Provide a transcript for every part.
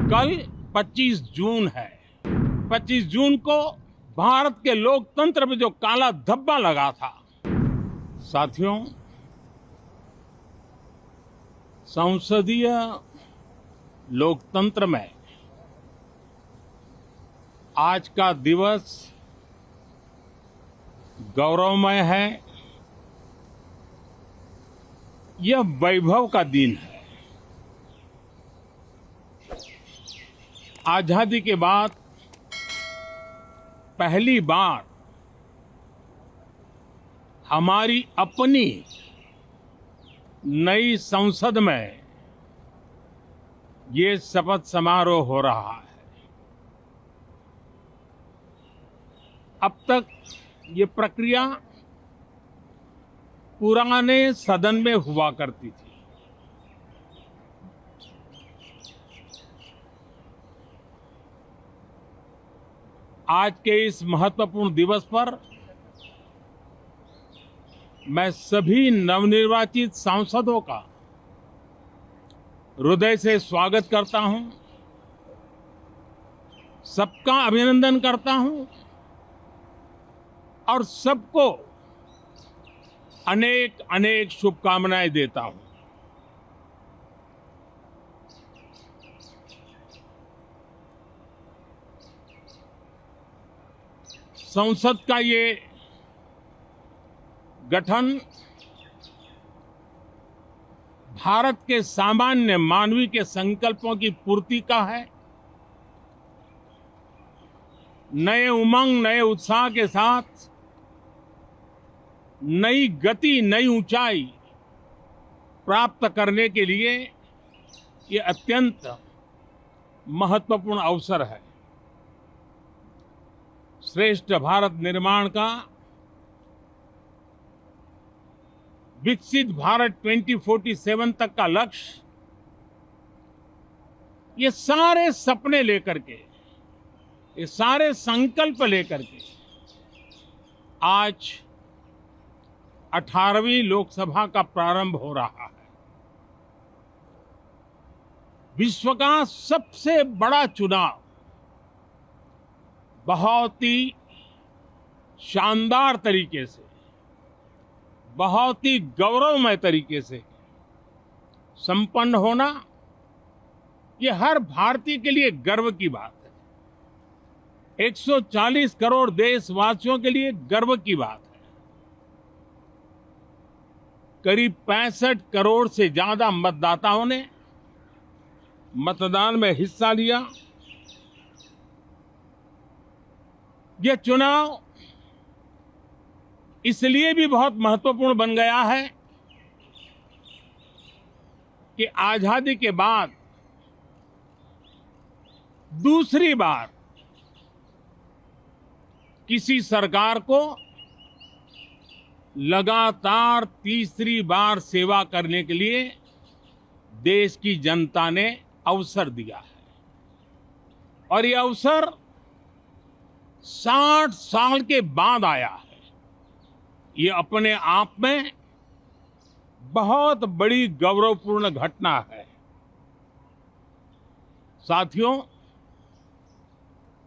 कल 25 जून है। 25 जून को भारत के लोकतंत्र में जो काला धब्बा लगा था, साथियों, संसदीय लोकतंत्र में आज का दिवस गौरवमय है। यह वैभव का दिन है। आजादी के बाद पहली बार हमारी अपनी नई संसद में ये शपथ समारोह हो रहा है। अब तक ये प्रक्रिया पुराने सदन में हुआ करती थी। आज के इस महत्वपूर्ण दिवस पर मैं सभी नवनिर्वाचित सांसदों का हृदय से स्वागत करता हूं, सबका अभिनंदन करता हूं और सबको अनेक अनेक शुभकामनाएं देता हूं। संसद का ये गठन भारत के सामान्य मानवीय के संकल्पों की पूर्ति का है। नए उमंग, नए उत्साह के साथ नई गति, नई ऊंचाई प्राप्त करने के लिए ये अत्यंत महत्वपूर्ण अवसर है। श्रेष्ठ भारत निर्माण का, विकसित भारत 2047 तक का लक्ष्य, ये सारे सपने लेकर के, ये सारे संकल्प लेकर के आज 18वीं लोकसभा का प्रारंभ हो रहा है। विश्व का सबसे बड़ा चुनाव बहुत ही शानदार तरीके से, बहुत ही गौरवमय तरीके से संपन्न होना, ये हर भारतीय के लिए गर्व की बात है। 140 करोड़ देशवासियों के लिए गर्व की बात है। करीब 65 करोड़ से ज्यादा मतदाताओं ने मतदान में हिस्सा लिया। यह चुनाव इसलिए भी बहुत महत्वपूर्ण बन गया है कि आजादी के बाद दूसरी बार किसी सरकार को लगातार तीसरी बार सेवा करने के लिए देश की जनता ने अवसर दिया है। और ये अवसर 60 साल के बाद आया है। ये अपने आप में बहुत बड़ी गौरवपूर्ण घटना है। साथियों,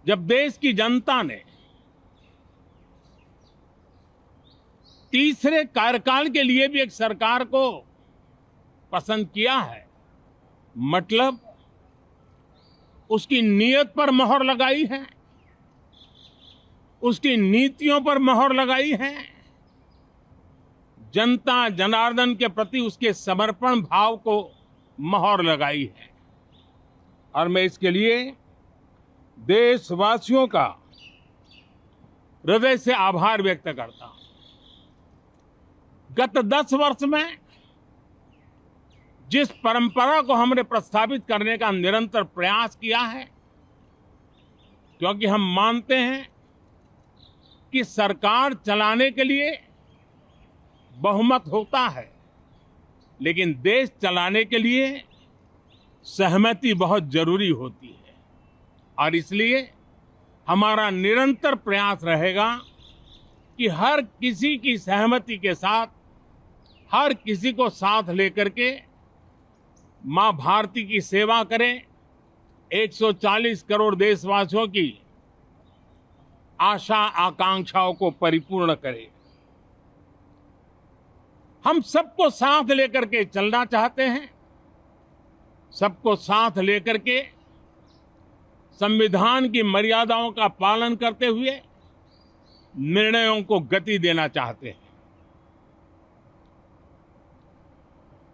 जब देश की जनता ने तीसरे कार्यकाल के लिए भी एक सरकार को पसंद किया है, मतलब उसकी नीयत पर मोहर लगाई है, उसकी नीतियों पर मोहर लगाई है, जनता जनार्दन के प्रति उसके समर्पण भाव को मोहर लगाई है। और मैं इसके लिए देशवासियों का हृदय से आभार व्यक्त करता हूं। गत 10 वर्ष में जिस परंपरा को हमने प्रस्थापित करने का निरंतर प्रयास किया है, क्योंकि हम मानते हैं कि सरकार चलाने के लिए बहुमत होता है, लेकिन देश चलाने के लिए सहमति बहुत जरूरी होती है। और इसलिए हमारा निरंतर प्रयास रहेगा कि हर किसी की सहमति के साथ, हर किसी को साथ लेकर के मां भारती की सेवा करें, 140 करोड़ देशवासियों की आशा आकांक्षाओं को परिपूर्ण करे। हम सबको साथ लेकर के चलना चाहते हैं, सबको साथ लेकर के संविधान की मर्यादाओं का पालन करते हुए निर्णयों को गति देना चाहते हैं।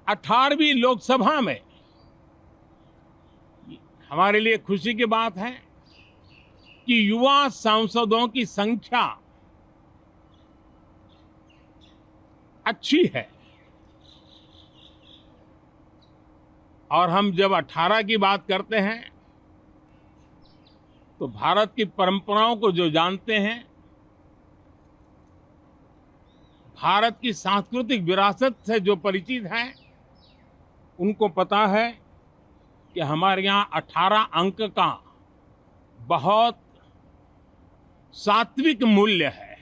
18वीं लोकसभा में हमारे लिए खुशी की बात है कि युवा सांसदों की संख्या अच्छी है। और हम जब 18 की बात करते हैं तो भारत की परंपराओं को जो जानते हैं, भारत की सांस्कृतिक विरासत से जो परिचित हैं, उनको पता है कि हमारे यहाँ 18 अंक का बहुत सात्विक मूल्य है।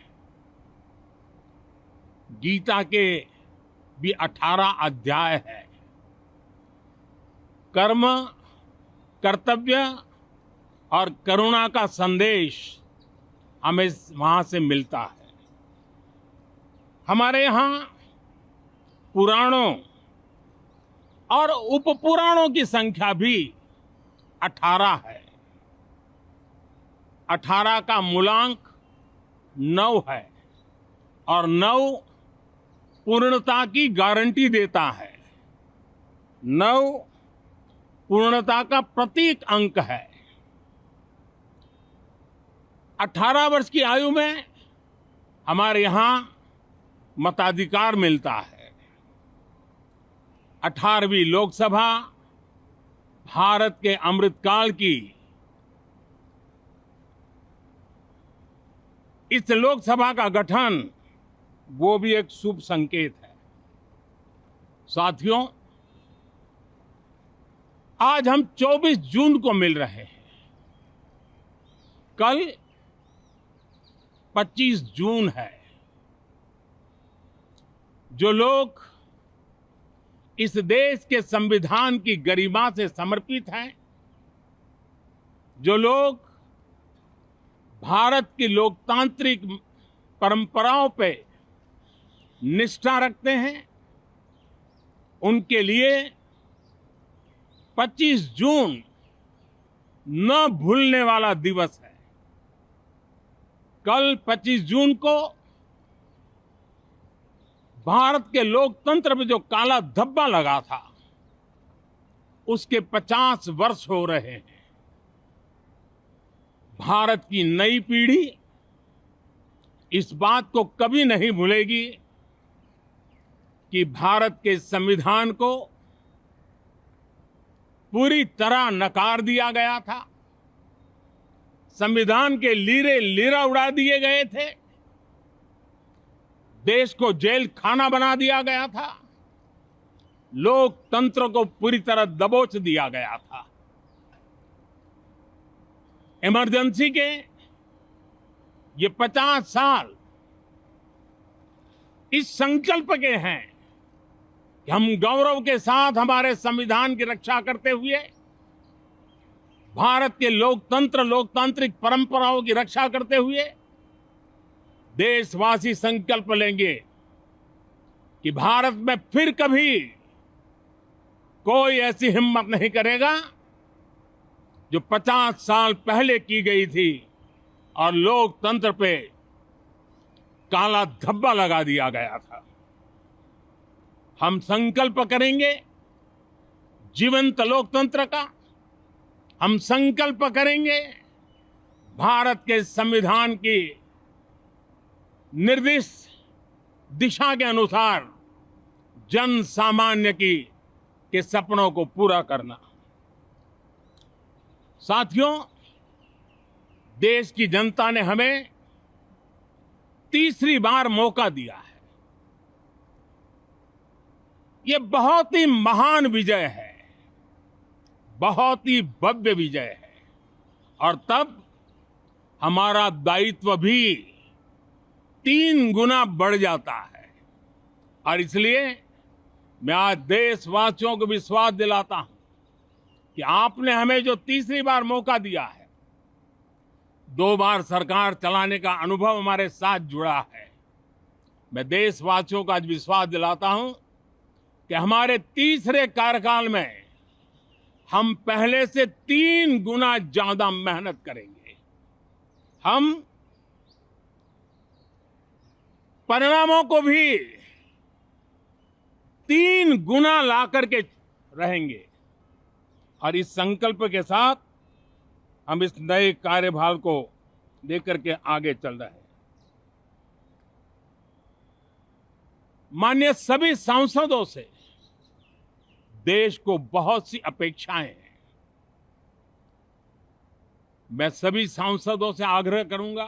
गीता के भी 18 अध्याय है। कर्म, कर्तव्य और करुणा का संदेश हमें वहां से मिलता है। हमारे यहाँ पुराणों और उपपुराणों की संख्या भी 18 है। 18 का मूलांक 9 है और 9 पूर्णता की गारंटी देता है। 9 पूर्णता का प्रतीक अंक है। 18 वर्ष की आयु में हमारे यहाँ मताधिकार मिलता है। 18वीं लोकसभा भारत के अमृतकाल की इस लोकसभा का गठन वो भी एक शुभ संकेत है। साथियों, आज हम 24 जून को मिल रहे हैं। कल 25 जून है। जो लोग इस देश के संविधान की गरिमा से समर्पित हैं, जो लोग भारत की लोकतांत्रिक परंपराओं पे निष्ठा रखते हैं, उनके लिए 25 जून न भूलने वाला दिवस है। कल 25 जून को भारत के लोकतंत्र में जो काला धब्बा लगा था, उसके 50 वर्ष हो रहे हैं। भारत की नई पीढ़ी इस बात को कभी नहीं भूलेगी कि भारत के संविधान को पूरी तरह नकार दिया गया था। संविधान के लीरे लीरा उड़ा दिए गए थे। देश को जेल खाना बना दिया गया था। लोकतंत्र को पूरी तरह दबोच दिया गया था। इमरजेंसी के ये 50 साल इस संकल्प के हैं कि हम गौरव के साथ हमारे संविधान की रक्षा करते हुए भारत के लोकतंत्र, लोकतांत्रिक परंपराओं की रक्षा करते हुए देशवासी संकल्प लेंगे कि भारत में फिर कभी कोई ऐसी हिम्मत नहीं करेगा जो 50 साल पहले की गई थी और लोकतंत्र पे काला धब्बा लगा दिया गया था। हम संकल्प करेंगे जीवंत लोकतंत्र का। हम संकल्प करेंगे भारत के संविधान की निर्दिष्ट दिशा के अनुसार जन सामान्य के सपनों को पूरा करना। साथियों, देश की जनता ने हमें तीसरी बार मौका दिया है। ये बहुत ही महान विजय है, बहुत ही भव्य विजय है। और तब हमारा दायित्व भी 3 गुना बढ़ जाता है। और इसलिए मैं आज देशवासियों को विश्वास दिलाता हूं कि आपने हमें जो तीसरी बार मौका दिया है, 2 बार सरकार चलाने का अनुभव हमारे साथ जुड़ा है। मैं देशवासियों को आज विश्वास दिलाता हूं कि हमारे तीसरे कार्यकाल में हम पहले से 3 गुना ज्यादा मेहनत करेंगे। हम परिणामों को भी 3 गुना ला करके रहेंगे और इस संकल्प के साथ हम इस नए कार्यभार को लेकर के आगे चल रहे हैं। माननीय सभी सांसदों से देश को बहुत सी अपेक्षाएं हैं। मैं सभी सांसदों से आग्रह करूंगा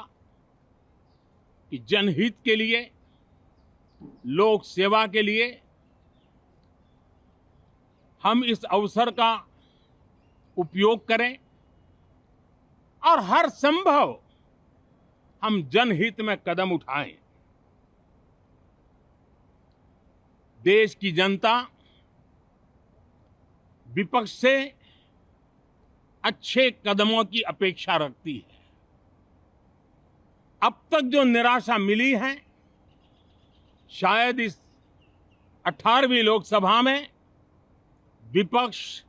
कि जनहित के लिए, लोक सेवा के लिए हम इस अवसर का उपयोग करें और हर संभव हम जनहित में कदम उठाएं। देश की जनता विपक्ष से अच्छे कदमों की अपेक्षा रखती है। अब तक जो निराशा मिली है, शायद इस 18वीं लोकसभा में विपक्ष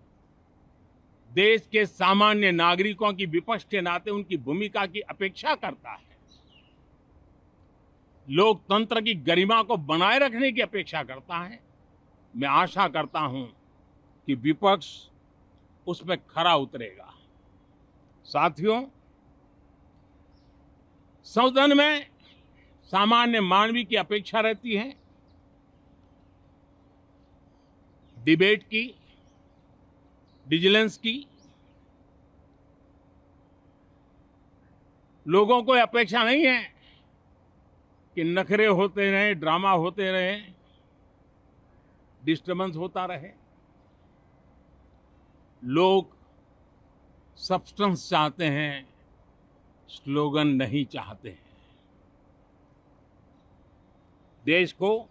देश के सामान्य नागरिकों की विपक्ष के नाते उनकी भूमिका की अपेक्षा करता है, लोकतंत्र की गरिमा को बनाए रखने की अपेक्षा करता है। मैं आशा करता हूं कि विपक्ष उसमें खरा उतरेगा। साथियों, सदन में सामान्य मानवीय की अपेक्षा रहती है डिबेट की, विजिलेंस की। लोगों को अपेक्षा नहीं है कि नखरे होते रहे, ड्रामा होते रहे, डिस्टर्बेंस होता रहे। लोग सब्सटेंस चाहते हैं, स्लोगन नहीं चाहते हैं। देश को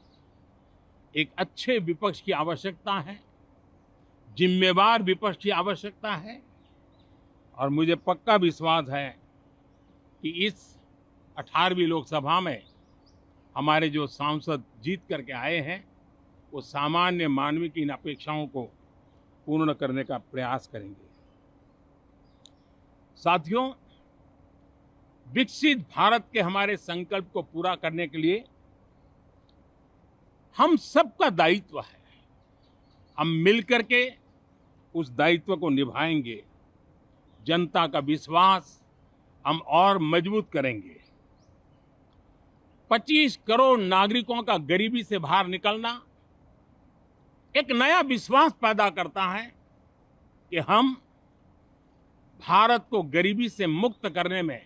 एक अच्छे विपक्ष की आवश्यकता है, जिम्मेवार विपक्ष की आवश्यकता है और मुझे पक्का विश्वास है कि इस 18वीं लोकसभा में हमारे जो सांसद जीत करके आए हैं, वो सामान्य मानवीय की इन अपेक्षाओं को पूर्ण करने का प्रयास करेंगे। साथियों, विकसित भारत के हमारे संकल्प को पूरा करने के लिए हम सबका दायित्व है। हम मिलकर के उस दायित्व को निभाएंगे। जनता का विश्वास हम और मजबूत करेंगे। 25 करोड़ नागरिकों का गरीबी से बाहर निकलना एक नया विश्वास पैदा करता है कि हम भारत को गरीबी से मुक्त करने में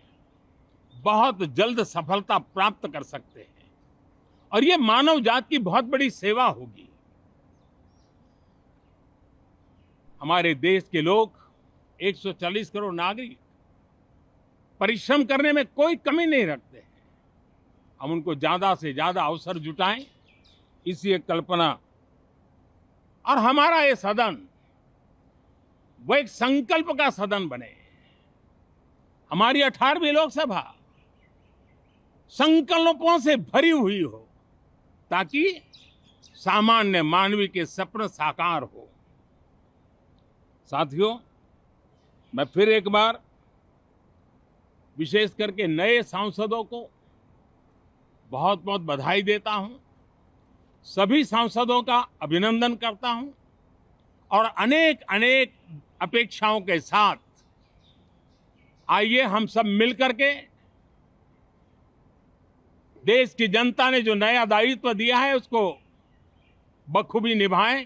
बहुत जल्द सफलता प्राप्त कर सकते हैं और ये मानव जाति की बहुत बड़ी सेवा होगी। हमारे देश के लोग 140 करोड़ नागरिक परिश्रम करने में कोई कमी नहीं रखते हैं। हम उनको ज्यादा से ज्यादा अवसर जुटाएं, इसी एक कल्पना। और हमारा ये सदन वो एक संकल्प का सदन बने। हमारी 18वीं लोकसभा संकल्पों से भरी हुई हो ताकि सामान्य मानवीय के सपने साकार हो। साथियों, मैं फिर एक बार विशेष करके नए सांसदों को बहुत बहुत बधाई देता हूं, सभी सांसदों का अभिनंदन करता हूं और अनेक अनेक अपेक्षाओं के साथ आइए हम सब मिलकर के देश की जनता ने जो नया दायित्व दिया है उसको बखूबी निभाएं,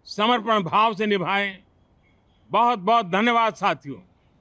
समर्पण भाव से निभाएं। बहुत बहुत धन्यवाद साथियों।